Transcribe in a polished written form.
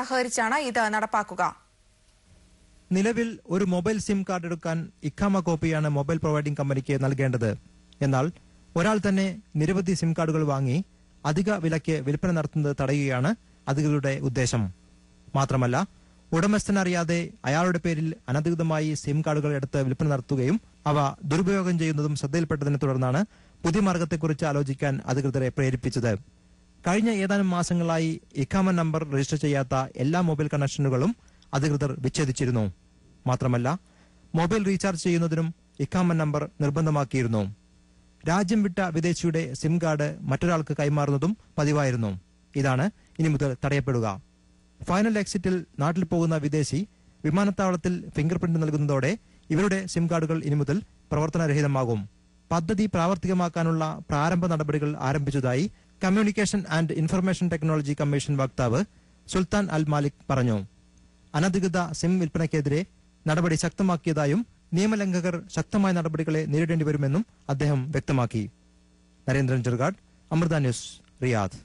സഹകരിച്ചാണ് ഇത് നടപ്പാക്കുക. നിലവിൽ ഒരു മൊബൈൽ സിം കാർഡ് എടുക്കാൻ ഇഖാമ കോപ്പിയാണ് മൊബൈൽ പ്രൊവൈഡിംഗ് കമ്പനിക്ക് നൽകേണ്ടത്. എന്നാൽ ഒരാൾ തന്നെ നിരവധി സിം കാർഡുകൾ വാങ്ങി അധിക വിലയ്ക്ക് വിൽപ്പന നടത്തുന്നത് തടയുകയാണ് അധികൃതരുടെ ഉദ്ദേശം. മാത്രമല്ല, ഉടമസ്ഥനറിയാതെ അയാളുടെ പേരിൽ അനധികൃതമായി സിം കാർഡുകൾ എടുത്ത് വിൽപ്പന നടത്തുകയും അവ ദുരുപയോഗം ചെയ്യുന്നതും ശ്രദ്ധയിൽപ്പെട്ടതിനെ തുടർന്നാണ് പുതിയ മാർഗത്തെക്കുറിച്ച് ആലോചിക്കാൻ അധികൃതരെ പ്രേരിപ്പിച്ചത്. കഴിഞ്ഞ ഏതാനും മാസങ്ങളായി ഇഖാമ നമ്പർ രജിസ്റ്റർ ചെയ്യാത്ത എല്ലാ മൊബൈൽ കണക്ഷനുകളും അധികൃതർ വിച്ഛേദിച്ചിരുന്നു. മാത്രമല്ല, മൊബൈൽ റീചാർജ് ചെയ്യുന്നതിനും ഇഖാമ നമ്പർ നിർബന്ധമാക്കിയിരുന്നു. രാജ്യം വിട്ട വിദേശിയുടെ സിം കാർഡ് മറ്റൊരാൾക്ക് കൈമാറുന്നതും പതിവായിരുന്നു. ഇതാണ് ഇനി മുതൽ തടയപ്പെടുക. ഫൈനൽ എക്സിറ്റിൽ നാട്ടിൽ പോകുന്ന വിദേശി വിമാനത്താവളത്തിൽ ഫിംഗർ പ്രിന്റ് നൽകുന്നതോടെ ഇവരുടെ സിം കാർഡുകൾ ഇനി മുതൽ പ്രവർത്തനരഹിതമാകും. പദ്ധതി പ്രാവർത്തികമാക്കാനുള്ള പ്രാരംഭ നടപടികൾ ആരംഭിച്ചതായി communication and information technology commission വക്താവ് സുൽത്താൻ അൽ മാലിക് പറഞ്ഞു. അനധികൃത സിം വിൽപ്പനയ്ക്കെതിരെ നടപടി ശക്തമാക്കിയതായും നിയമലംഘകർ ശക്തമായ നടപടികളെ നേരിടേണ്ടി വരുമെന്നും അദ്ദേഹം വ്യക്തമാക്കി. Narendran Cherukad, Amrita News, Riyadh.